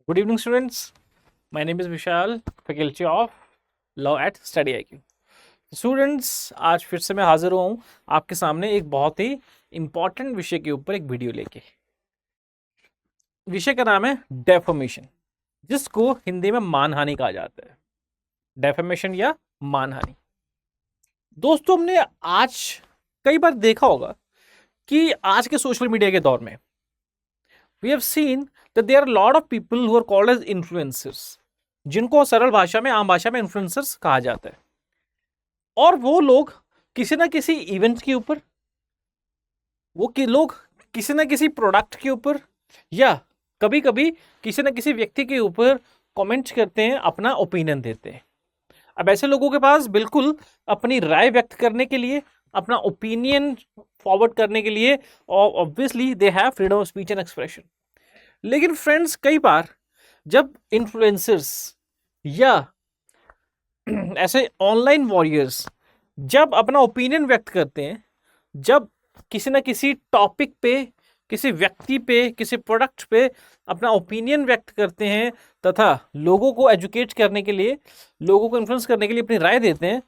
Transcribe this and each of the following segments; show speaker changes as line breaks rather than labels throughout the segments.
Good evening, students. My name is Vishal, faculty of Law at Study IQ. Students, आज फिर से मैं हाजिर हुआ हूँ आपके सामने एक बहुत ही इम्पॉर्टेंट विषय के ऊपर एक वीडियो लेके। विषय का नाम है डेफोमेशन, जिसको हिंदी में मानहानि कहा जाता है। डेफोमेशन या मानहानि। दोस्तों, हमने आज कई बार देखा होगा कि आज के सोशल मीडिया के दौर में we have seen that there are a lot of people who are called as influencers, जिनको सरल भाषा में, आम भाषा में इन्फ्लुएंसर्स कहा जाता है। और वो लोग किसी ना किसी इवेंट के ऊपर, लोग किसी ना किसी प्रोडक्ट के ऊपर या कभी कभी किसी ना किसी व्यक्ति के ऊपर कमेंट करते हैं, अपना ओपिनियन देते हैं। अब ऐसे लोगों के पास बिल्कुल अपनी राय व्यक्त करने के लिए, अपना ओपिनियन फॉरवर्ड करने के लिए, और obviously they have freedom of speech and expression. लेकिन फ्रेंड्स, कई बार जब इन्फ्लुएंसर्स या ऐसे ऑनलाइन वॉरियर्स जब अपना ओपिनियन व्यक्त करते हैं, जब किसी ना किसी टॉपिक पे, किसी व्यक्ति पे, किसी प्रोडक्ट पे अपना ओपिनियन व्यक्त करते हैं तथा लोगों को एजुकेट करने के लिए, लोगों को इन्फ्लुएंस करने के लिए अपनी राय देते हैं,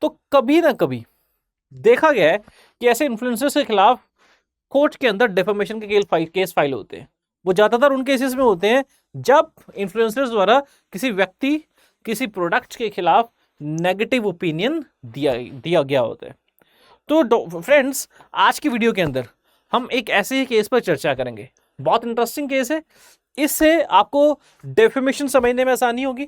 तो कभी ना कभी देखा गया है कि ऐसे इन्फ्लुएंसर्स के खिलाफ कोर्ट के अंदर डेफेमेशन के केस फाइल होते हैं। वो ज़्यादातर उन केसेस में होते हैं जब इन्फ्लुएंसर्स द्वारा किसी व्यक्ति, किसी प्रोडक्ट के खिलाफ नेगेटिव ओपिनियन दिया गया होता है। तो फ्रेंड्स, आज की वीडियो के अंदर हम एक ऐसे ही केस पर चर्चा करेंगे। बहुत इंटरेस्टिंग केस है। इससे आपको डेफेमेशन समझने में आसानी होगी।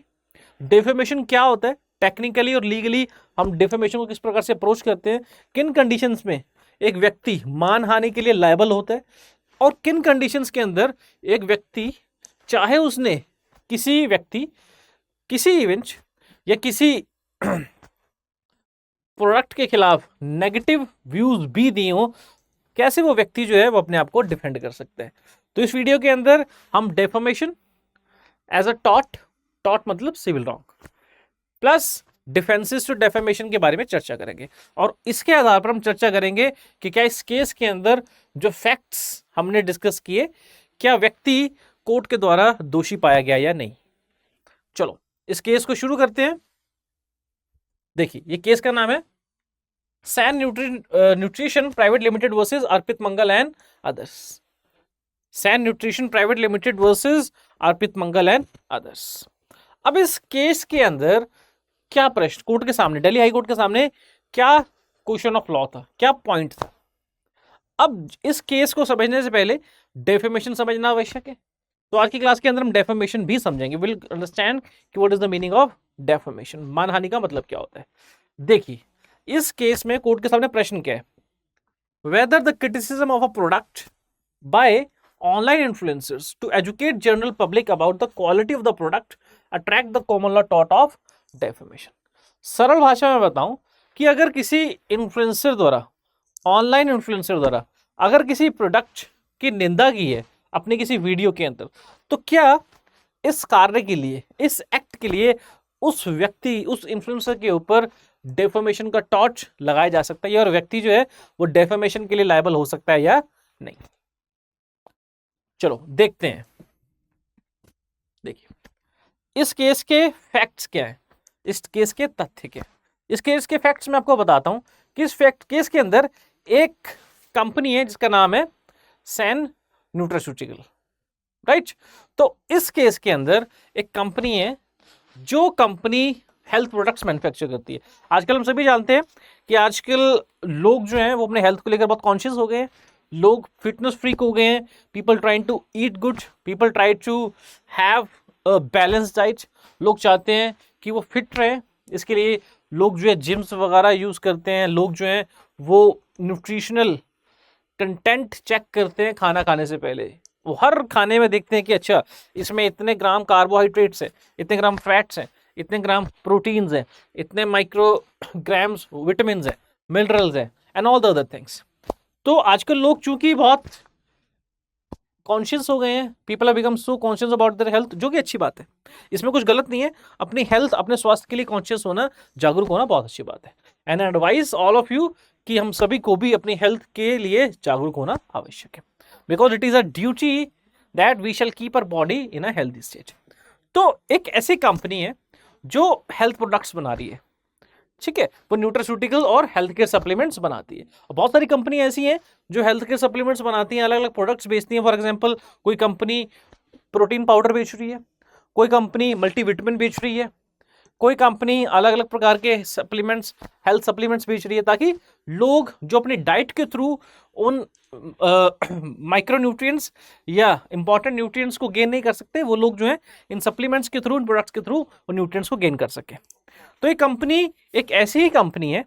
डेफेमेशन क्या होता है, टेक्निकली और लीगली हम डेफेमेशन को किस प्रकार से अप्रोच करते हैं, किन कंडीशंस में एक व्यक्ति मानहानि के लिए लायबल होता है, और किन कंडीशंस के अंदर एक व्यक्ति, चाहे उसने किसी व्यक्ति, किसी इवेंट या किसी प्रोडक्ट के खिलाफ नेगेटिव व्यूज भी दिए हो, कैसे वो व्यक्ति जो है वो अपने आप को डिफेंड कर सकता है। तो इस वीडियो के अंदर हम डेफेमेशन एज अ टॉट मतलब civil wrong, plus defences to defamation के बारे में चर्चा करेंगे। और इसके आधार पर हम चर्चा करेंगे कि क्या इस केस के अंदर जो फैक्ट्स हमने डिस्कस किए, क्या व्यक्ति कोर्ट के द्वारा दोषी पाया गया या नहीं। चलो इस केस को शुरू करते हैं। देखिए, ये केस का नाम है San Nutrition Private Limited versus Arpit Mangal and others. San Nutrition Private Limited versus Arpit Mangal and others. अब इस केस के अंदर क्या प्रश्न कोर्ट के सामने, दिल्ली हाई कोर्ट के सामने क्या क्वेश्चन ऑफ लॉ था, क्या पॉइंट था। अब इस केस को समझने से पहले डेफेमेशन समझना आवश्यक है। तो आज की क्लास के अंदर हम डेफेमेशन भी समझेंगे। विल अंडरस्टैंड कि what is the meaning of defamation, मानहानि का मतलब क्या होता है। देखिए, इस केस में कोर्ट के सामने प्रश्न क्या है, whether the criticism of a product by online influencers to educate general public about the quality of the product attract the common law tort of defamation। सरल भाषा में बताऊं कि अगर किसी इन्फ्लुएंसर द्वारा, ऑनलाइन इन्फ्लुएंसर द्वारा अगर किसी प्रोडक्ट की निंदा की है अपने किसी वीडियो के अंदर, तो क्या इस कार्य के लिए, इस एक्ट के लिए उस व्यक्ति, उस इन्फ्लुएंसर के ऊपर डेफेमेशन का टॉर्च लगाया जा सकता है, और व्यक्ति जो है वो डेफेमेशन के लिए लायबल हो सकता है या नहीं। चलो देखते हैं। देखिए, इस केस के फैक्ट्स क्या है, इस केस के तथ्य क्या है। इस केस के फैक्ट्स मैं आपको बताता हूं कि इस केस के अंदर एक कंपनी है जिसका नाम है सैन न्यूट्रास्यूटिकल, राइट। तो इस केस के अंदर एक कंपनी है जो कंपनी हेल्थ प्रोडक्ट्स मैन्युफैक्चर करती है। आजकल हम सभी जानते हैं कि आजकल लोग जो हैं वो अपने हेल्थ को लेकर बहुत कॉन्शियस हो गए हैं। लोग फिटनेस फ्रीक हो गए हैं। People trying to eat good, people try to have a balance diet. लोग चाहते हैं कि वो फिट रहें, इसके लिए लोग जो है जिम्स वगैरह यूज़ करते हैं। लोग जो हैं वो न्यूट्रिशनल कंटेंट चेक करते हैं खाना खाने से पहले। वो हर खाने में देखते हैं कि अच्छा, इसमें इतने ग्राम कार्बोहाइड्रेट्स हैं, इतने ग्राम फैट्स हैं, इतने ग्राम प्रोटीन्स हैं, इतने माइक्रोग्राम्स विटामिन हैं, मिनरल्स हैं, and all the other things. तो आजकल लोग चूंकि बहुत कॉन्शियस हो गए हैं, people have become so conscious about their health, जो कि अच्छी बात है, इसमें कुछ गलत नहीं है। अपनी हेल्थ, अपने स्वास्थ्य के लिए कॉन्शियस होना, जागरूक होना बहुत अच्छी बात है। And advice all of you कि हम सभी को भी अपनी हेल्थ के लिए जागरूक होना आवश्यक है, because it is a duty that we shall keep our body in a healthy state. तो एक ऐसी कंपनी है जो हेल्थ प्रोडक्ट्स बना रही है, ठीक है, वो न्यूट्रास्यूटिकल और हेल्थ केयर सप्लीमेंट्स बनाती है। और बहुत सारी कंपनी ऐसी हैं जो हेल्थ केयर सप्लीमेंट्स बनाती हैं, अलग अलग प्रोडक्ट्स बेचती हैं। फॉर एग्जांपल कोई कंपनी प्रोटीन पाउडर बेच रही है, कोई कंपनी मल्टीविटामिन बेच रही है, कोई कंपनी अलग अलग प्रकार के सप्लीमेंट्स, हेल्थ सप्लीमेंट्स बेच रही है, ताकि लोग जो अपनी डाइट के थ्रू उन माइक्रो न्यूट्रिएंट्स या इंपॉर्टेंट न्यूट्रिएंट्स को गेन नहीं कर सकते, वो लोग जो है इन सप्लीमेंट्स के थ्रू, इन प्रोडक्ट्स के थ्रू वो न्यूट्रिएंट्स को गेन कर सके। तो ये कंपनी एक ऐसी ही कंपनी है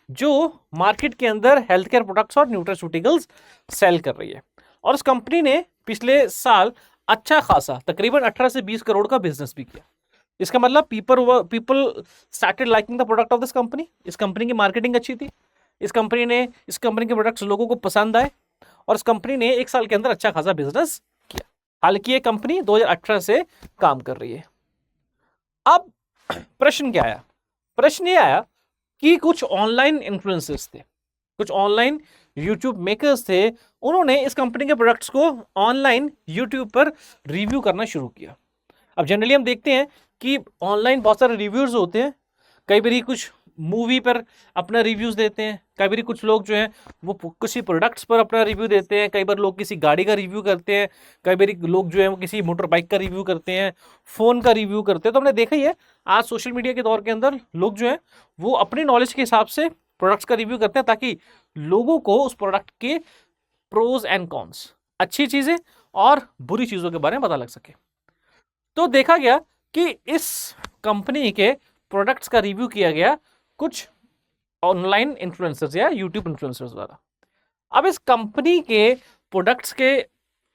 जो मार्केट के अंदर हेल्थ केयर प्रोडक्ट्स और न्यूट्रास्यूटिकल्स सेल कर रही है। और उस कंपनी ने पिछले साल अच्छा खासा तकरीबन 18 से 20 करोड़ का बिजनेस भी किया। इसका मतलब people started liking the product of this company. इस कंपनी की मार्केटिंग अच्छी थी, इस कंपनी के प्रोडक्ट्स लोगों को पसंद आए, और इस कंपनी ने एक साल के अंदर अच्छा खासा बिजनेस किया। हालांकि ये कंपनी 2018 से काम कर रही है। अब प्रश्न क्या आया? प्रश्न ये आया कि कुछ ऑनलाइन इन्फ्लुएंसर्स थे, कुछ ऑनलाइन यूट्यूब मेकर्स थे, उन्होंने इस कंपनी के प्रोडक्ट्स को ऑनलाइन यूट्यूब पर रिव्यू करना शुरू किया। अब जनरली हम देखते हैं कि ऑनलाइन बहुत सारे रिव्यूज होते हैं, कई बार कुछ मूवी पर अपना रिव्यूज देते हैं, कई बार कुछ लोग जो हैं वो किसी प्रोडक्ट्स पर अपना रिव्यू देते हैं, कई बार लोग किसी गाड़ी का रिव्यू करते हैं, कई बार लोग जो है वो किसी मोटर बाइक का रिव्यू करते हैं, फ़ोन का रिव्यू करते हैं। तो हमने देखा ही है आज सोशल मीडिया के दौर के अंदर लोग जो है वो अपनी नॉलेज के हिसाब से प्रोडक्ट्स का रिव्यू करते हैं, ताकि लोगों को उस प्रोडक्ट के प्रोज एंड कॉन्स, अच्छी चीज़ें और बुरी चीज़ों के बारे में पता लग सके। तो देखा गया कि इस कंपनी के प्रोडक्ट्स का रिव्यू किया गया कुछ ऑनलाइन इन्फ्लुएंसर्स या यूट्यूब इन्फ्लुएंसर्स द्वारा। अब इस कंपनी के प्रोडक्ट्स के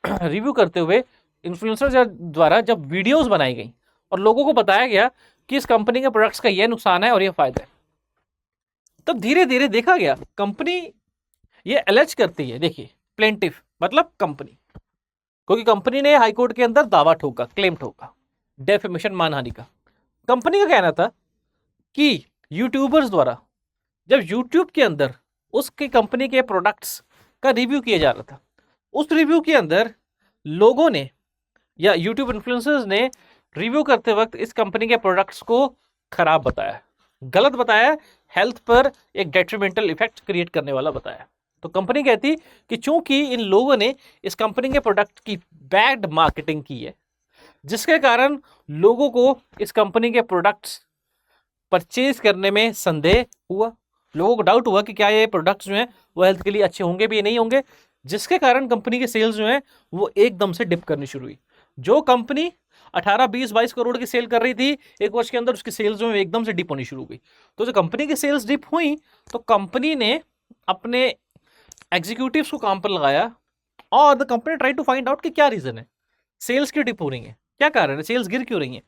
रिव्यू करते हुए इन्फ्लुएंसर्स द्वारा जब वीडियोस बनाई गई और लोगों को बताया गया कि इस कंपनी के प्रोडक्ट्स का यह नुकसान है और यह फायदा है, तब धीरे धीरे देखा गया कंपनी ये एलेज करती है। देखिए, प्लेंटिफ मतलब कंपनी, क्योंकि कंपनी ने हाईकोर्ट के अंदर दावा ठोका, क्लेम ठोका डेफेमेशन, मानहानि का। कंपनी का कहना था कि यूट्यूबर्स द्वारा जब यूट्यूब के अंदर उसकी कंपनी के प्रोडक्ट्स का रिव्यू किया जा रहा था, उस रिव्यू के अंदर लोगों ने या यूट्यूब इन्फ्लुएंसर्स ने रिव्यू करते वक्त इस कंपनी के प्रोडक्ट्स को खराब बताया, गलत बताया, हेल्थ पर एक डेट्रीमेंटल इफेक्ट क्रिएट करने वाला बताया। तो कंपनी कहती कि चूंकि इन लोगों ने इस कंपनी के प्रोडक्ट की बैड मार्केटिंग की है, जिसके कारण लोगों को इस कंपनी के प्रोडक्ट्स परचेज करने में संदेह हुआ, लोगों को डाउट हुआ कि क्या ये प्रोडक्ट्स जो हैं वो हेल्थ के लिए अच्छे होंगे भी नहीं होंगे, जिसके कारण कंपनी की सेल्स जो हैं वो एकदम से डिप करनी शुरू हुई। जो कंपनी 18, 20, 22 करोड़ की सेल कर रही थी एक वर्ष के अंदर, उसकी सेल्स जो है एकदम से डिप होनी शुरू हुई। तो जो कंपनी की सेल्स डिप हुई तो कंपनी ने अपने एग्जीक्यूटिव्स को काम पर लगाया और the company try to find out कि क्या रीजन है, सेल्स क्यों डिप हो रही है, क्या कारण है, सेल्स गिर क्यों रही है,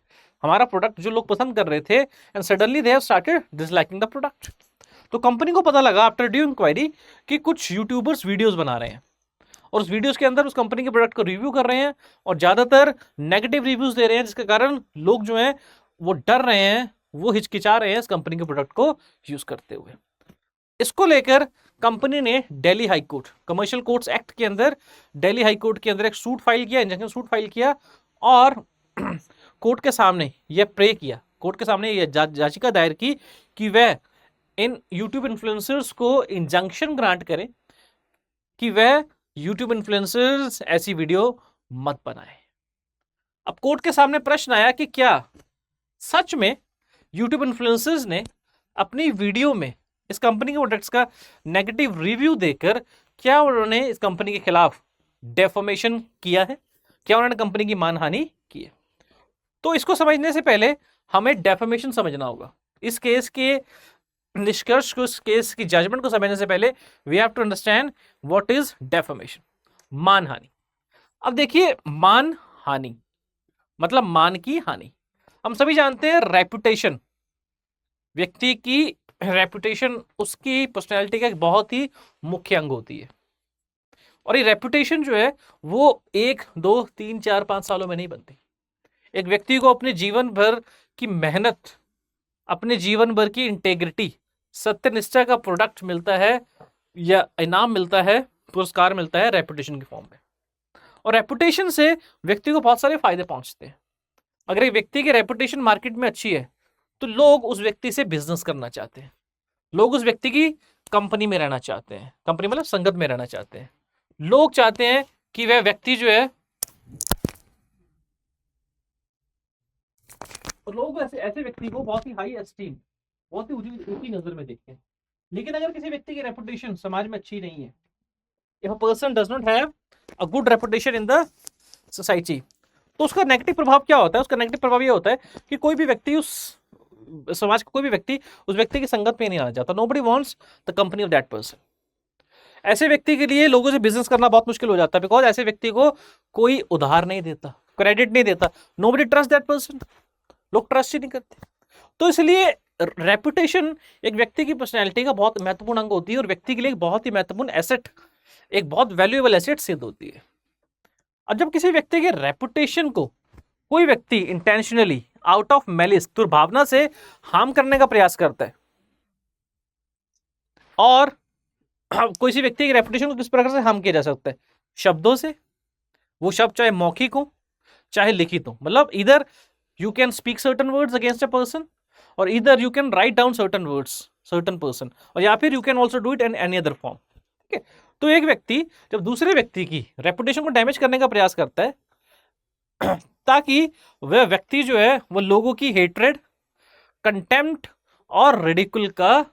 हमारा प्रोडक्ट जो लोग पसंद कर रहे थे and suddenly they have started disliking the product. तो कंपनी को पता लगा आफ्टर ड्यू इंक्वायरी कि कुछ यूट्यूबर्स वीडियोस बना रहे हैं और उस वीडियोस के अंदर उस कंपनी के प्रोडक्ट को रिव्यू कर रहे हैं और ज़्यादातर नेगेटिव रिव्यूज दे रहे हैं, जिसके कारण लोग जो हैं वो डर रहे हैं, वो हिचकिचा रहे हैं इस कंपनी के प्रोडक्ट को यूज करते हुए। इसको लेकर कंपनी ने Delhi high court, commercial courts act के अंदर दिल्ली हाई कोर्ट के अंदर एक सूट फाइल किया, इंजंक्शन सूट फाइल किया और कोर्ट के सामने यह प्रे किया, कोर्ट के सामने यह याचिका दायर की कि वह इन यूट्यूब इन्फ्लुएंसर्स को इंजंक्शन ग्रांट करें कि वह यूट्यूब इन्फ्लुएंसर्स ऐसी वीडियो मत बनाए। अब कोर्ट के सामने प्रश्न आया कि क्या सच में यूट्यूब इन्फ्लुएंसर्स ने अपनी वीडियो में इस कंपनी के प्रोडक्ट्स का नेगेटिव रिव्यू देकर क्या उन्होंने इस कंपनी के खिलाफ डेफोमेशन किया है, क्या उन्होंने कंपनी की मानहानि की है। तो इसको समझने से पहले हमें डेफोमेशन समझना होगा। इस केस के निष्कर्ष को, इस केस की जजमेंट को समझने से पहले we have to understand what is defamation, मानहानि। अब देखिए, मानहानि मतलब मान की हानि। हम सभी जानते हैं रेपुटेशन, व्यक्ति की रेपुटेशन उसकी पर्सनैलिटी का एक बहुत ही मुख्य अंग होती है और ये रेपुटेशन जो है वो 1, 2, 3, 4, 5 सालों में नहीं बनती। एक व्यक्ति को अपने जीवन भर की मेहनत, अपने जीवन भर की इंटेग्रिटी, सत्यनिष्ठा का प्रोडक्ट मिलता है या इनाम मिलता है, पुरस्कार मिलता है रेपुटेशन की फॉर्म में। और रेपुटेशन से व्यक्ति को बहुत सारे फायदे पहुंचते हैं। अगर एक व्यक्ति की रेपुटेशन मार्केट में अच्छी है तो लोग उस व्यक्ति से बिजनेस करना चाहते हैं, लोग उस व्यक्ति की कंपनी में रहना चाहते हैं, कंपनी मतलब संगत में रहना चाहते हैं। लोग चाहते हैं कि वह व्यक्ति जो है, और लोग ऐसे ऐसे व्यक्ति को बहुत ही हाई एस्टीम, बहुत ही ऊंची नजर में देखते हैं। लेकिन अगर किसी व्यक्ति की रेपुटेशन समाज में अच्छी नहीं है, if a person does not have a good reputation in the society, तो उसका नेगेटिव प्रभाव क्या होता है? उसका नेगेटिव प्रभाव ये होता है कि कोई भी व्यक्ति उस समाज का कोई भी व्यक्ति उस व्यक्ति की संगत में नहीं आना चाहता। Nobody wants the company of that person. ऐसे व्यक्ति के लिए लोगों से बिजनेस करना बहुत मुश्किल हो जाता है, बिकॉज ऐसे व्यक्ति को कोई उधार नहीं देता, क्रेडिट नहीं देता। नोबडी ट्रस्ट दैट पर्सन, लोग ट्रस्ट ही नहीं करते। तो इसलिए रेपुटेशन एक व्यक्ति की पर्सनैलिटी का बहुत महत्वपूर्ण अंग होती है, और व्यक्ति के लिए एक बहुत ही महत्वपूर्ण एसेट, एक बहुत वैल्यूएबल एसेट सिद्ध होती है। अब जब किसी व्यक्ति के रेपुटेशन को कोई व्यक्ति इंटेंशनली आउट ऑफ मैलिस, दुर्भावना से हार्म करने का प्रयास करता है, और किसी व्यक्ति की रेपुटेशन को किस प्रकार से हार्म किया जा सकता है? शब्दों से। वो शब्द चाहे मौखिक हो चाहे लिखित हो, मतलब इधर you can speak certain words against a person, और इधर you can write down certain words certain person, और या फिर you can also do it in any other form. ठीक है, तो एक व्यक्ति जब दूसरे व्यक्ति की रेपुटेशन को डैमेज करने का प्रयास करता है ताकि वह व्यक्ति जो है वो लोगों की हेट्रेड, कंटेम्प्ट और रिडिकुल का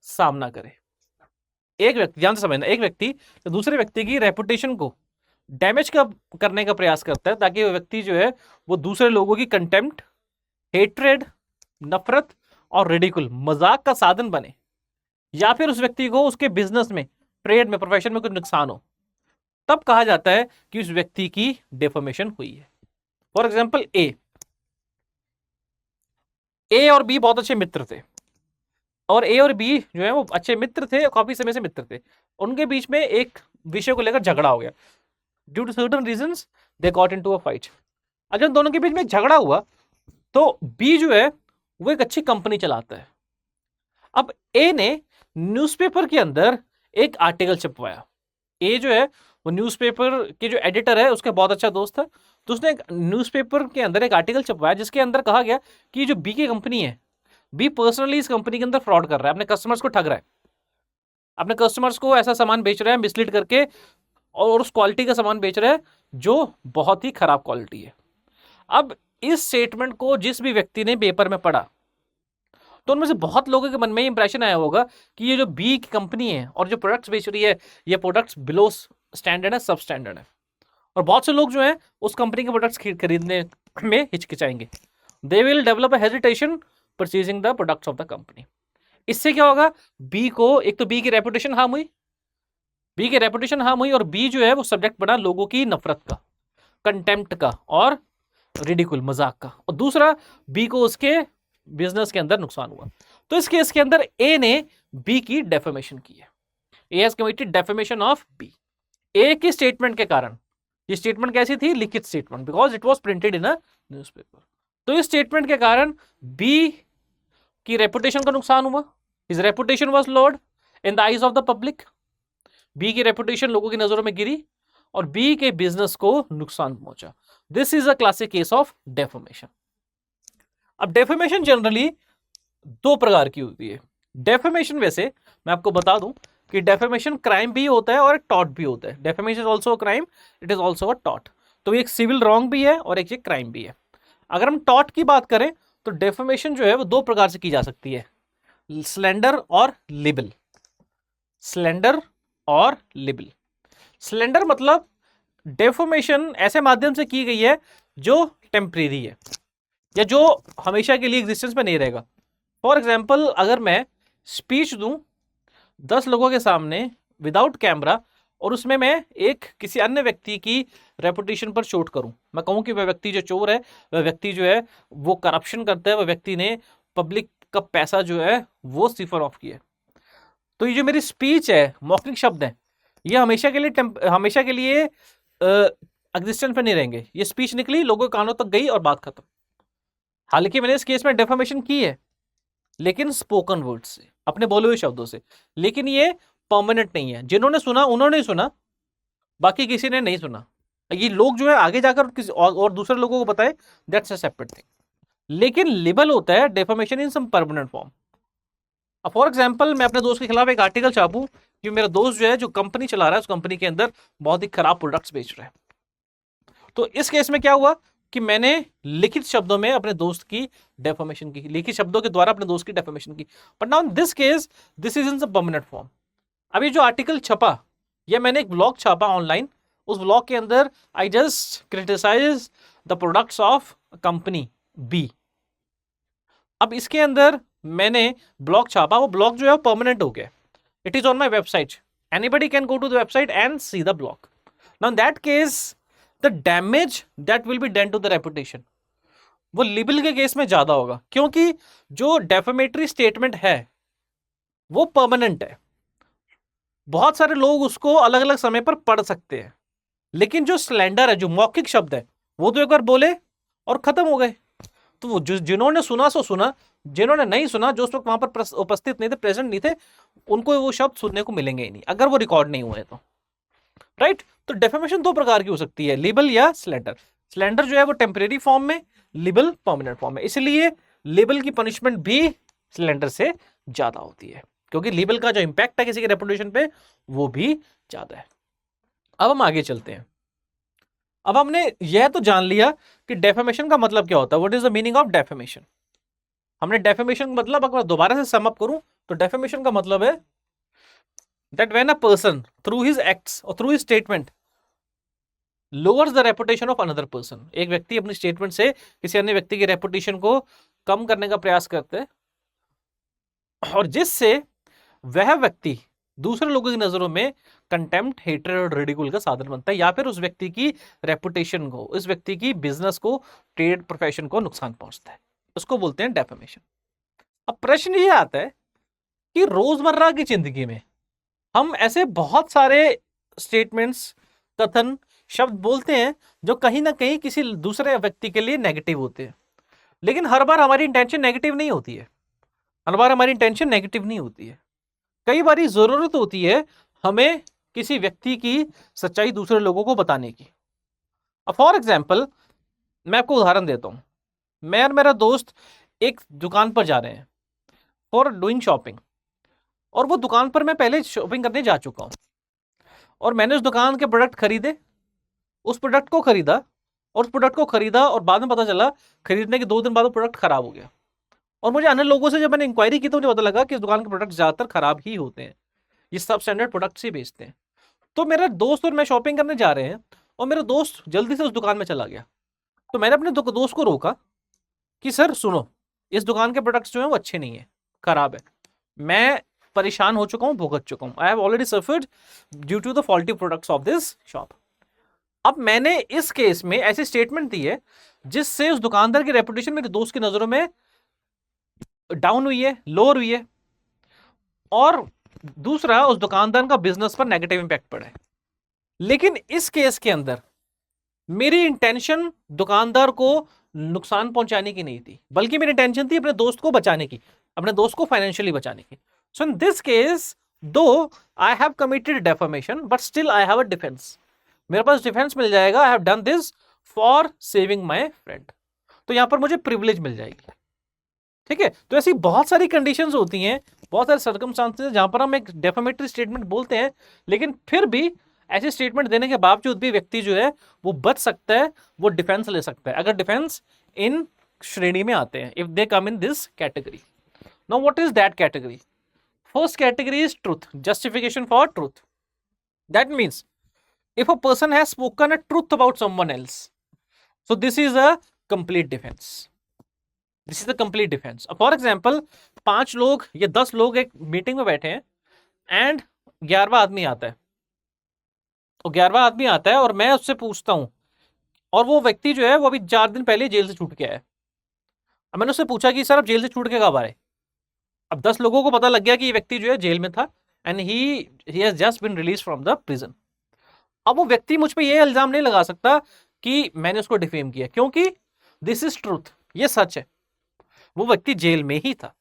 सामना करे। एक व्यक्ति, ध्यान से समझना, एक व्यक्ति जो दूसरे व्यक्ति की रेपुटेशन को डैमेज करने का प्रयास करता है ताकि वह व्यक्ति जो है वो दूसरे लोगों की कंटेम्प्ट, हेट्रेड, नफरत और रिडिकुल, मजाक का साधन बने, या फिर उस व्यक्ति को उसके बिजनेस में, ट्रेड में, प्रोफेशन में कुछ नुकसान हो, तब कहा जाता है कि उस व्यक्ति की डेफोमेशन हुई है। फॉर एग्जाम्पल, ए और बी बहुत अच्छे मित्र थे, और ए और बी जो है वो अच्छे मित्र थे, काफी समय से मित्र थे। उनके बीच में एक विषय को लेकर झगड़ा हो गया। Due to certain reasons they got into a fight. अगर दोनों के बीच में झगड़ा हुआ तो बी जो है वो एक अच्छी कंपनी चलाता है। अब ए ने न्यूज़पेपर के अंदर एक आर्टिकल छपवाया। ए जो है वो न्यूज़पेपर के जो एडिटर है उसका बहुत अच्छा दोस्त था, तो उसने एक न्यूज़पेपर के अंदर एक आर्टिकल छपवाया जिसके अंदर कहा गया कि जो बी की कंपनी है, बी पर्सनली इस कंपनी के अंदर फ्रॉड कर रहा है, अपने कस्टमर्स को ठग रहा है, अपने कस्टमर्स को ऐसा सामान बेच रहा है मिसलीड करके, और उस क्वालिटी का सामान बेच रहा है जो बहुत ही खराब क्वालिटी है। अब इस स्टेटमेंट को जिस भी व्यक्ति ने पेपर में पढ़ा तो उनमें से बहुत लोगों के मन में इंप्रेशन आया होगा कि ये जो बी की कंपनी है और जो प्रोडक्ट्स बेच रही है ये प्रोडक्ट्स बिलो स्टैंडर्ड है, सब स्टैंडर्ड है, और बहुत से लोग जो है उस कंपनी के प्रोडक्ट्स खरीदने में हिचकिचाएंगे। They will develop a hesitation purchasing the products of the company. इससे क्या होगा? बी को, एक तो बी की रेपुटेशन हार्म हुई, बी की रेपुटेशन हार्म हुई, और बी जो है वो सब्जेक्ट बना लोगों की नफरत का, कंटेम्प्ट का और रिडिकुल, मजाक का, और दूसरा बी को उसके बिजनेस के अंदर नुकसान हुआ। तो इस केस के अंदर ए ने बी की डेफेमेशन की है। A has committed defamation of B. A की स्टेटमेंट के कारण, ये स्टेटमेंट कैसी थी? लिखित statement, because it was printed in a newspaper. तो इस स्टेटमेंट के कारण बी की रेपुटेशन का नुकसान हुआ। His reputation was lowered in the eyes of the public. B की रेपुटेशन लोगों की नजरों में गिरी और बी के बिजनेस को नुकसान पहुंचा। This is a classic case of defamation. अब डेफेमेशन जनरली दो प्रकार की होती है। डेफेमेशन, वैसे मैं आपको बता दूं कि डेफेमेशन क्राइम भी होता है और एक टॉट भी होता है। Defamation is also a crime, it is also a taught. तो एक सिविल रॉन्ग भी है और एक ये क्राइम भी है। अगर हम टॉट की बात करें तो डेफेमेशन जो है वो दो प्रकार से की जा सकती है, स्लेंडर और लिबल। स्लेंडर और लिबल। स्लेंडर मतलब डेफेमेशन ऐसे माध्यम से की गई है जो टेम्परेरी है या जो हमेशा के लिए एग्जिस्टेंस में नहीं रहेगा। फॉर एग्जाम्पल, अगर मैं स्पीच दूं 10 लोगों के सामने विदाउट कैमरा और उसमें मैं एक किसी अन्य व्यक्ति की रेपुटेशन पर चोट करूं, मैं कहूं कि वह व्यक्ति जो चोर है, वह व्यक्ति जो है वो करप्शन करता है, वह व्यक्ति ने पब्लिक का पैसा जो है वो सिफर ऑफ किया, तो ये जो मेरी स्पीच है, मौखिक शब्द है, ये हमेशा के लिए एग्जिस्टेंस में नहीं रहेंगे। ये स्पीच निकली, लोगों के कानों तक गई और बात खत्म। हालांकि मैंने इस केस में डेफेमेशन की है, लेकिन स्पोकन वर्ड से, अपने बोले हुए शब्दों से, लेकिन ये परमानेंट नहीं है। जिन्होंने सुना उन्होंने सुना, बाकी किसी ने नहीं सुना। ये लोग जो है आगे जाकर किसी और दूसरे लोगों को बताए, दैट्स अ सेपरेट थिंग। लेकिन लिबल होता है डेफामेशन इन सम परमानेंट फॉर्म। अब फॉर एग्जांपल मैं अपने दोस्त के खिलाफ एक आर्टिकल छापूं कि मेरा दोस्त जो है जो कंपनी चला रहा है उस कंपनी के अंदर बहुत ही खराब प्रोडक्ट्स बेच रहा है, तो इस केस में क्या हुआ कि मैंने लिखित शब्दों में अपने दोस्त की डेफामेशन की, लिखित शब्दों के द्वारा अपने दोस्त की डेफामेशन की। But now in this case this is in the permanent form. अभी जो आर्टिकल छपा या मैंने एक ब्लॉग छापा ऑनलाइन, उस ब्लॉग के अंदर I just criticize the products of company B. अब इसके अंदर मैंने ब्लॉग छापा, वो ब्लॉग जो है परमानेंट हो गया, it is on my website, anybody can go to the website and see the blog. Now in that case the damage that will be done to the reputation वो libel के case में ज्यादा होगा, क्योंकि जो defamatory statement है वो permanent है, बहुत सारे लोग उसको अलग अलग समय पर पढ़ सकते हैं। लेकिन जो स्लैंडर है, जो मौखिक शब्द है, वो तो एक बार बोले और खत्म हो गए। तो वो जिन्होंने सुना सो सुना, जिन्होंने नहीं सुना, जो उस वक्त वहां पर उपस्थित नहीं थे, प्रेजेंट नहीं थे, उनको वो शब्द सुनने को मिलेंगे ही नहीं अगर वो रिकॉर्ड नहीं हुए तो, राइट। तो डेफेमेशन दो प्रकार की हो सकती है, लिबल या स्लैंडर। स्लैंडर जो है वो टेम्परेरी फॉर्म में, लिबल परमानेंट फॉर्म में, इसलिए लिबल की पनिशमेंट भी स्लैंडर से ज्यादा होती है, क्योंकि लिबल का जो इंपैक्ट है किसी के रेपुटेशन पे वो भी ज्यादा है। अब हम आगे चलते हैं। अब हमने यह तो जान लिया कि डेफेमेशन का मतलब क्या होता है, what is the meaning of defamation. हमने डेफेमेशन का मतलब अगर दोबारा से सम अप करूं तो डेफेमेशन का मतलब है that when a person through his acts और through his statement lowers the reputation of another person, एक व्यक्ति अपनी स्टेटमेंट से किसी अन्य व्यक्ति की रेपुटेशन को कम करने का प्रयास करते हैं, और जिससे वह व्यक्ति दूसरे लोगों की नजरों में कंटेम्प्ट, हेट्रेड और रिडिकुल का साधन बनता है, या फिर उस व्यक्ति की रेपुटेशन को, उस व्यक्ति की बिजनेस को, ट्रेड प्रोफेशन को नुकसान पहुंचता है, उसको बोलते हैं डेफेमेशन। अब प्रश्न ये आता है कि रोजमर्रा की जिंदगी में हम ऐसे बहुत सारे स्टेटमेंट्स, कथन, शब्द बोलते हैं जो कहीं ना कहीं किसी दूसरे व्यक्ति के लिए नेगेटिव होते हैं, लेकिन हर बार हमारी इंटेंशन नेगेटिव नहीं होती है, हर बार हमारी इंटेंशन नेगेटिव नहीं होती है। कई बार जरूरत होती है हमें किसी व्यक्ति की सच्चाई दूसरे लोगों को बताने की। अब फॉर एग्जाम्पल मैं आपको उदाहरण देता हूं, मैं और मेरा दोस्त एक दुकान पर जा रहे हैं फॉर डूइंग शॉपिंग, और वो दुकान पर मैं पहले शॉपिंग करने जा चुका हूं, और मैंने उस दुकान के प्रोडक्ट खरीदे, उस प्रोडक्ट को खरीदा, और उस प्रोडक्ट को खरीदा, और बाद में पता चला खरीदने के 2 दिन बाद वो प्रोडक्ट खराब हो गया। और मुझे अन्य लोगों से जब मैंने इंक्वायरी की तो मुझे पता लगा कि इस दुकान के प्रोडक्ट ज्यादातर खराब ही होते हैं, ये सब स्टैंडर्ड प्रोडक्ट्स ही बेचते हैं। तो मेरा दोस्त और मैं शॉपिंग करने जा रहे हैं, और मेरा दोस्त जल्दी से उस दुकान में चला गया। तो मैंने अपने दोस्त को रोका कि सर सुनो, इस दुकान के प्रोडक्ट्स जो है वो अच्छे नहीं है, खराब है, मैं परेशान हो चुका हूं, भुगत चुका हूं, I have already suffered due to the faulty products of this shop. अब मैंने इस केस में ऐसी स्टेटमेंट दी है जिससे उस दुकानदार की रेपुटेशन मेरे दोस्त की नजरों में डाउन हुई है, लोअर हुई है, और दूसरा उस दुकानदार का बिजनेस पर नेगेटिव इंपैक्ट पड़ा है। लेकिन इस केस के अंदर मेरी इंटेंशन दुकानदार को नुकसान पहुंचाने की नहीं थी, बल्कि मेरी इंटेंशन थी अपने दोस्त को बचाने की, अपने दोस्त को फाइनेंशियली बचाने की। सो इन दिस केस दो I have committed defamation but still I have a defence, मेरे पास डिफेंस मिल जाएगा, I have done this for saving my friend, तो यहां पर मुझे प्रिविलेज मिल जाएगी। ठीक है, तो ऐसी बहुत सारी कंडीशंस होती हैं, बहुत सारे सर्कमस्टांसेस जहां पर हम एक डेफेमेटरी स्टेटमेंट बोलते हैं, लेकिन फिर भी ऐसे स्टेटमेंट देने के बावजूद भी व्यक्ति जो है वो बच सकता है, वो डिफेंस ले सकता है, अगर डिफेंस इन श्रेणी में आते हैं, if they come in this category. Now what is that category? First category is truth, justification for truth. That means if a person has spoken a truth about someone else, so this is a complete defense, this is a complete defense. For example 5 लोग या 10 लोग एक meeting में बैठे हैं, and 11वां आदमी आता है, तो 11वां आदमी आता है और मैं उससे पूछता हूं, और वो व्यक्ति जो है वो अभी 4 दिन पहले जेल से छूट के आया है। अब मैंने उससे पूछा कि सर अब जेल से छूट के कब आए? अब 10 लोगों को पता लग गया कि ये व्यक्ति जो है जेल में था, and he has just been release from the prison. अब वो व्यक्ति मुझ पे ये इल्जाम नहीं लगा सकता कि मैंने उसको डिफेम किया, क्योंकि दिस इज ट्रूथ, ये सच है, वो व्यक्ति जेल में ही था।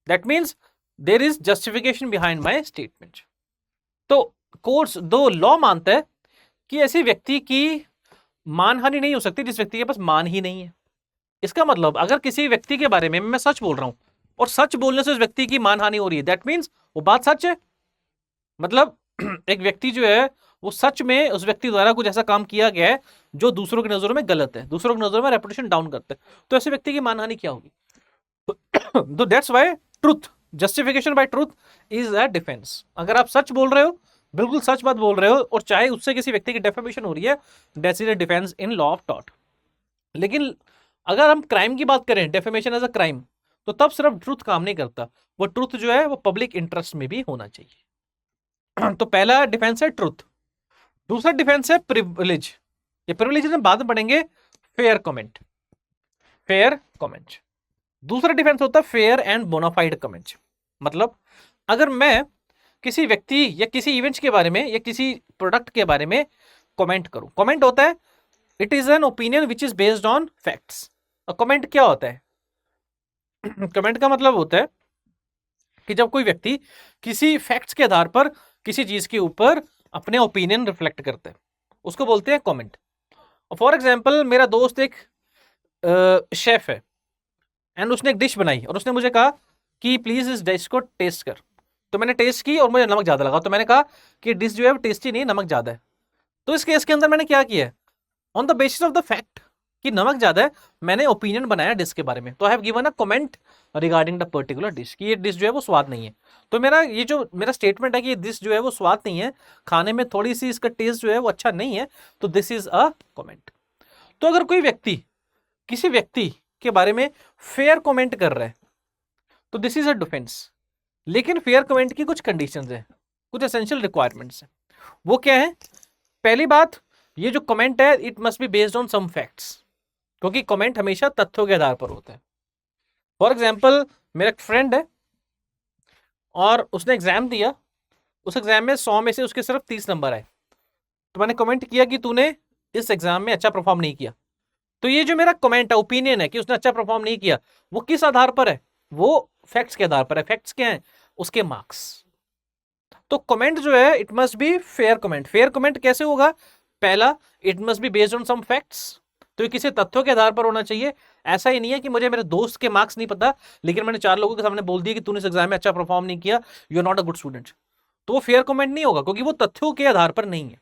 That means there is justification behind my statement. तो कोर्ट्स दो लॉ मानता है कि ऐसी व्यक्ति की मानहानि नहीं हो सकती जिस व्यक्ति के पास मान ही नहीं है। इसका मतलब अगर किसी व्यक्ति के बारे में मैं सच बोल रहा हूं और सच बोलने से उस व्यक्ति की मानहानि हो रही है, दैट मीन्स वो बात सच है। मतलब एक व्यक्ति जो है वो सच में उस व्यक्ति द्वारा कुछ ऐसा काम किया गया है जो दूसरों की नजरों में गलत है, दूसरों की नजरों में रेपुटेशन डाउन करता है, तो ऐसे व्यक्ति की मानहानि क्या होगी? तो that's why truth, justification by truth is a defence. अगर आप सच बोल रहे हो, बिल्कुल सच बात बोल रहे हो, और चाहे उससे किसी व्यक्ति की डेफेमेशन हो रही है, that's is a defence in law of taught. लेकिन अगर हम क्राइम की बात करें, डेफेमेशन एज अ क्राइम, तो तब सिर्फ ट्रुथ काम नहीं करता, वो ट्रुथ जो है वो पब्लिक इंटरेस्ट में भी होना चाहिए। तो पहला डिफेंस है ट्रुथ। दूसरा डिफेंस है प्रिविलेज। ये प्रिविलेज हम बाद में पढ़ेंगे, फेयर कमेंट। फेयर कमेंट दूसरा डिफेंस होता है, फेयर एंड बोनाफाइड कमेंट। मतलब अगर मैं किसी व्यक्ति या किसी इवेंट्स के बारे में या किसी प्रोडक्ट के बारे में कमेंट करूं, कमेंट होता है it is an opinion which is based on facts. और कमेंट क्या होता है? कमेंट का मतलब होता है कि जब कोई व्यक्ति किसी फैक्ट्स के आधार पर किसी चीज के ऊपर अपने ओपिनियन रिफ्लेक्ट करता है, उसको बोलते हैं कमेंट। फॉर एग्जाम्पल, मेरा दोस्त एक शेफ है एंड उसने एक डिश बनाई और उसने मुझे कहा कि प्लीज इस डिश को टेस्ट कर। तो मैंने टेस्ट की और मुझे नमक ज्यादा लगा, तो मैंने कहा कि डिश जो है वो टेस्टी नहीं, नमक ज्यादा है। तो इस केस के अंदर मैंने क्या किया है? On the basis of the fact कि नमक ज्यादा है, मैंने ओपिनियन बनाया डिश के बारे में। तो I have given a comment regarding the particular dish कि ये डिश जो है वो स्वाद नहीं है। तो मेरा ये जो मेरा स्टेटमेंट है कि ये डिश जो है वो स्वाद नहीं है, खाने में थोड़ी सी इसका टेस्ट जो है वो अच्छा नहीं है, तो दिस इज अ कमेंट। तो अगर कोई व्यक्ति किसी व्यक्ति के बारे में फेयर कमेंट कर रहा है तो दिस इज अ डिफेंस। लेकिन फेयर कमेंट की कुछ कंडीशंस है, कुछ एसेंशियल रिक्वायरमेंट्स है। वो क्या है? पहली बात, ये जो कमेंट है it must be based on some facts, क्योंकि कमेंट हमेशा तथ्यों के आधार पर होता है। फॉर एग्जाम्पल, मेरा एक फ्रेंड है और उसने एग्जाम दिया, उस एग्जाम में 100 में से उसके सिर्फ 30 नंबर आए। तो मैंने कमेंट किया कि तूने इस एग्जाम में अच्छा परफॉर्म नहीं किया। तो ये जो मेरा कमेंट है, ओपिनियन है कि उसने अच्छा परफॉर्म नहीं किया, वो किस आधार पर है? वो फैक्ट्स के आधार पर है। फैक्ट्स क्या है? उसके मार्क्स। तो कमेंट जो है it must be fair comment. Fair comment कैसे होगा? पहला, it must be based on some facts, तो ये किसी तथ्यों के आधार पर होना चाहिए। ऐसा ही नहीं है कि मुझे मेरे दोस्त के मार्क्स नहीं पता लेकिन मैंने 4 लोगों के सामने बोल दिया कि तूने इस एग्जाम में अच्छा परफॉर्म नहीं किया, you are not a good student. तो वो फेयर कमेंट नहीं होगा क्योंकि वो तथ्यों के आधार पर नहीं है।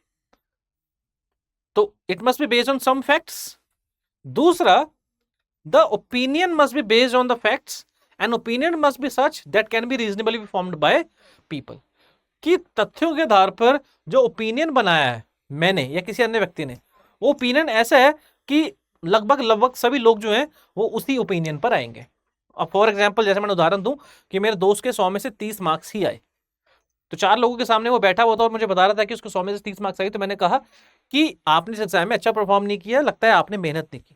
तो it must be based on some facts. दूसरा, the opinion must be based on the facts and opinion must be such that can be reasonably formed by people. कि तथ्यों के आधार पर जो ओपिनियन बनाया है मैंने या किसी अन्य व्यक्ति ने, वो ओपिनियन ऐसा है कि लगभग लगभग सभी लोग जो हैं वो उसी ओपिनियन पर आएंगे। अब फॉर एग्जांपल, जैसे मैं उदाहरण दूं कि मेरे दोस्त के 100 में से 30 मार्क्स ही आए, तो 4 लोगों के सामने वो बैठा हुआ था और मुझे बता रहा था कि उसको 100 में से 30 मार्क्स आए, तो मैंने कहा कि आपने इस एग्जाम में अच्छा परफॉर्म नहीं किया, लगता है आपने मेहनत नहीं की।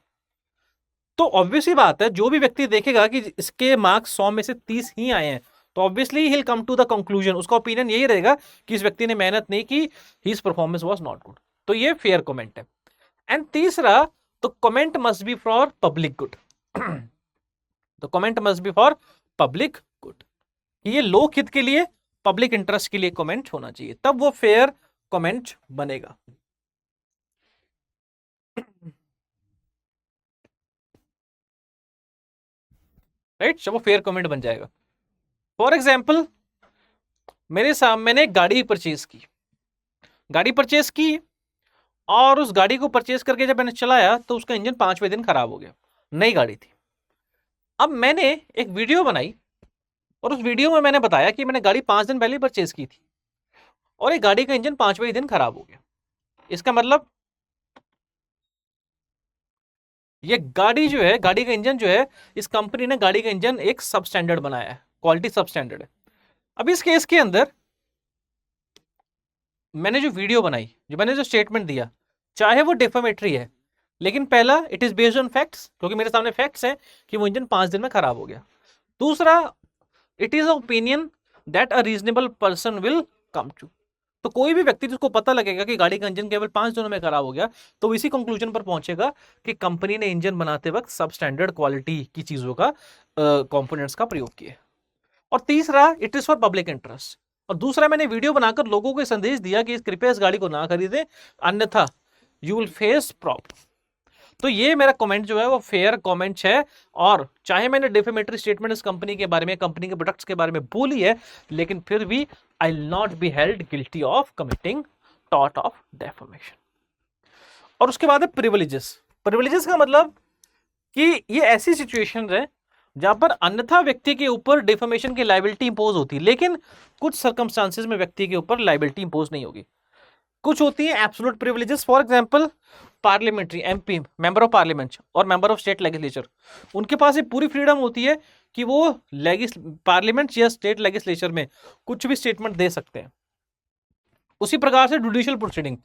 तो ऑब्वियस ही बात है, जो भी व्यक्ति देखेगा कि इसके मार्क्स 100 में से 30 ही आए हैं, तो obviously he will come to the conclusion, उसका ओपिनियन यही रहेगा कि इस व्यक्ति ने मेहनत नहीं की, his performance was not good. तो ये फेयर कमेंट है। एंड तीसरा, तो comment must be for public good. तो comment must be for public good, ये लोक हित के लिए, पब्लिक इंटरेस्ट के लिए कमेंट होना चाहिए, तब वो फेयर कमेंट बनेगा। राइट, जब वो फेयर कमेंट बन जाएगा। फॉर एग्जाम्पल, मेरे सामने मैंने एक गाड़ी परचेस की और उस गाड़ी को परचेस करके जब मैंने चलाया तो उसका इंजन 5वें दिन खराब हो गया। नई गाड़ी थी। अब मैंने एक वीडियो बनाई और उस वीडियो में मैंने बताया कि मैंने गाड़ी 5 दिन पहले परचेस की थी और एक गाड़ी का इंजन 5वें दिन खराब हो गया। इसका मतलब ये गाड़ी जो है, गाड़ी का इंजन जो है, इस कंपनी ने गाड़ी का इंजन एक सब स्टैंडर्ड बनाया है, क्वालिटी सब स्टैंडर्ड है। अब इस केस के अंदर मैंने जो वीडियो बनाई, जो मैंने जो स्टेटमेंट दिया, चाहे वो डिफेमेटरी है, लेकिन पहला, it is based on facts, क्योंकि मेरे सामने फैक्ट्स हैं कि वो इंजन 5 दिन में खराब हो गया। दूसरा, it is opinion that a reasonable person will come to. तो कोई भी व्यक्ति जिसको पता लगेगा कि गाड़ी का इंजन केवल 5 दिनों में खराब हो गया, तो वो इसी कंक्लूजन पर पहुंचेगा कि कंपनी ने इंजन बनाते वक्त सब स्टैंडर्ड क्वालिटी की चीजों का कंपोनेंट्स का प्रयोग किया। और तीसरा, it is for public interest. और दूसरा, मैंने वीडियो बनाकर लोगों को संदेश दिया कि कृपया इस गाड़ी को ना खरीदें, अन्यथा यू विल फेस प्रॉब्लम। तो ये मेरा कमेंट जो है वो फेयर कमेंट है, और चाहे मैंने डिफेमेटरी स्टेटमेंट इस कंपनी के बारे में, कंपनी के प्रोडक्ट्स के बारे में बोली है, लेकिन फिर भी I will not be held guilty of committing taught of defamation. और उसके बाद है प्रिविलेजेस। प्रिविलेजेस का मतलब कि ये ऐसी सिचुएशन है जहां पर अन्यथा व्यक्ति के ऊपर डिफेमेशन की लायबिलिटी इंपोज होती है, लेकिन कुछ सर्कमस्टांसेस में व्यक्ति के ऊपर लायबिलिटी इंपोज नहीं होगी। कुछ होती है absolute privileges, for example parliamentary, MP, member of parliament और मेंबर ऑफ स्टेट लेजिस्लेचर, उनके पास ये पूरी फ्रीडम होती है कि वो पार्लियामेंट या स्टेट लेजिस्लेचर में कुछ भी स्टेटमेंट दे सकते हैं। उसी प्रकार से जुडिशियल प्रोसीडिंग,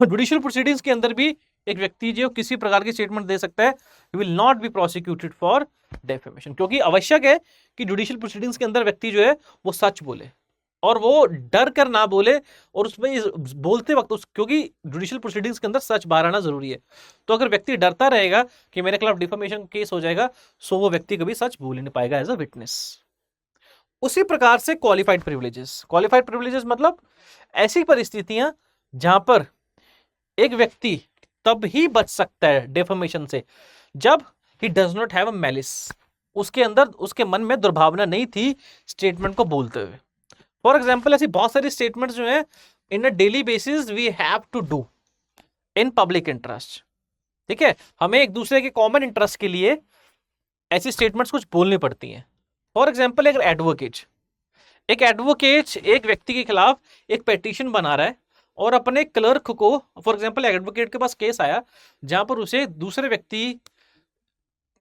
जुडिशियल प्रोसीडिंग्स के अंदर भी एक व्यक्ति जो किसी प्रकार की स्टेटमेंट दे सकता है, he will not be prosecuted for defamation, क्योंकि आवश्यक है कि जुडिशियल प्रोसीडिंग्स के अंदर व्यक्ति जो है वो सच बोले और वो डर कर ना बोले, और उसमें बोलते वक्त क्योंकि जुडिशियल प्रोसीडिंग्स के अंदर सच बाहर आना जरूरी है। तो अगर व्यक्ति डरता रहेगा कि मेरे खिलाफ डिफेमेशन केस हो जाएगा, सो वो व्यक्ति कभी सच बोल नहीं पाएगा एज अ विटनेस। उसी प्रकार से क्वालिफाइड प्रिविलेजेस, क्वालिफाइड प्रिविलेजेस मतलब ऐसी परिस्थितियां जहां पर एक व्यक्ति तब ही बच सकता है डेफेमेशन से जब he does not have a malice, उसके अंदर, उसके मन में दुर्भावना नहीं थी स्टेटमेंट को बोलते हुए। फॉर एग्जाम्पल, ऐसी बहुत सारी स्टेटमेंट्स जो है in a daily basis we have to do in public interest, ठीक है, हमें एक दूसरे के कॉमन इंटरेस्ट के लिए ऐसी स्टेटमेंट्स कुछ बोलनी पड़ती हैं। फॉर एग्जाम्पल, एक एडवोकेट एक व्यक्ति के खिलाफ एक पेटिशन बना रहा है और अपने क्लर्क को, फॉर एग्जाम्पल एडवोकेट के पास केस आया जहां पर उसे दूसरे व्यक्ति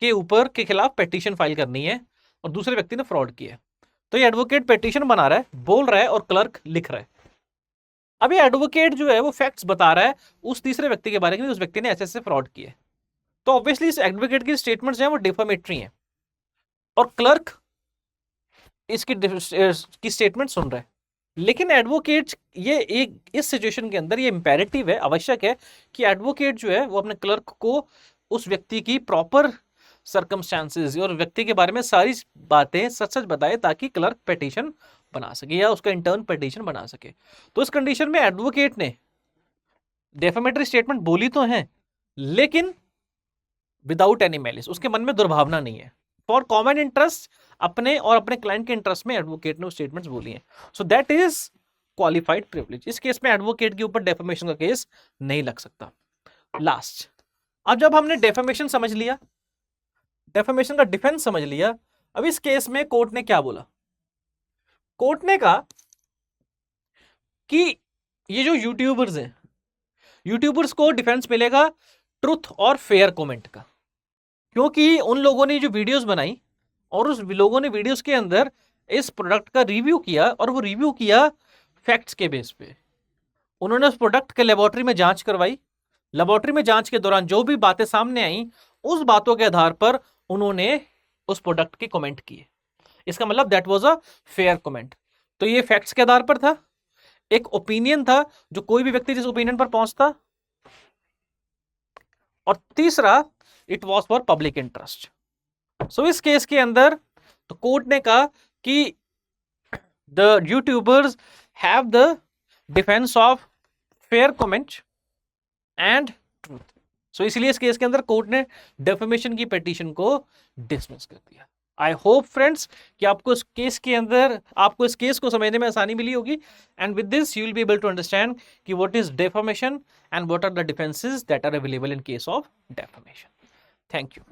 के ऊपर के खिलाफ पेटिशन फाइल करनी है और दूसरे व्यक्ति ने फ्रॉड किया है, तो ये एडवोकेट पेटिशन बना रहा है, बोल रहा है और क्लर्क लिख रहा है। अब ये एडवोकेट जो है वो फैक्ट्स बता रहा है उस तीसरे व्यक्ति के बारे में, उस व्यक्ति ने ऐसे फ्रॉड किया, तो ऑब्वियसली इस एडवोकेट की स्टेटमेंट्स हैं वो डिफेमेटरी हैं और क्लर्क इसकी स्टेटमेंट सुन रहा है। लेकिन एडवोकेट ये एक इस सिचुएशन के अंदर ये इंपेरेटिव है, आवश्यक है कि एडवोकेट जो है वो अपने क्लर्क को उस व्यक्ति की प्रॉपर सर्कमस्टांसेस और व्यक्ति के बारे में सारी बातें सच सच बताए ताकि क्लर्क पेटिशन बना सके या उसका इंटर्न पेटिशन बना सके। तो इस कंडीशन में एडवोकेट ने डेफेमेटरी स्टेटमेंट बोली तो है, लेकिन विदाउट एनी मैलिस, उसके मन में दुर्भावना नहीं है। फॉर कॉमन इंटरेस्ट, अपने और अपने क्लाइंट के इंटरेस्ट में एडवोकेट ने स्टेटमेंट्स बोली हैं, so that is qualified privilege. इस केस में एडवोकेट के ऊपर डेफेमेशन का केस नहीं लग सकता। लास्ट, अब जब हमने डेफेमेशन समझ लिया, डेफेमेशन का डिफेंस समझ लिया, अब इस केस में कोर्ट ने क्या बोला? कोर्ट ने कहा कि ये जो यूट्यूबर्स हैं, यूट्यूबर्स को डिफेंस मिलेगा ट्रुथ और फेयर कमेंट का, क्योंकि उन लोगों ने जो वीडियोस बनाई और उस लोगों ने वीडियोस के अंदर इस प्रोडक्ट का रिव्यू किया और वो रिव्यू किया फैक्ट्स के बेस पे। उन्होंने उस प्रोडक्ट के लेबोरेटरी में जांच करवाई, लेबोरेटरी में जांच के दौरान जो भी बातें सामने आई उस बातों के आधार पर उन्होंने उस प्रोडक्ट के कमेंट किए। इसका मतलब that was a fair comment. तो ये फैक्ट्स के आधार पर था, एक ओपिनियन था जो कोई भी व्यक्ति जिस ओपिनियन पर पहुंचता, और तीसरा it was for public interest. So इस केस के अंदर तो कोर्ट ने कहा कि the YouTubers have the defence of fair comment and truth. So इसलिए इस केस के अंदर कोर्ट ने डेफेमेशन की पिटीशन को डिसमिस कर दिया। आई होप फ्रेंड्स कि आपको इस केस के अंदर, आपको इस केस को समझने में आसानी मिली होगी, and with this you will be able to understand कि what is defamation and what are the defences that are available in case of defamation. Thank you.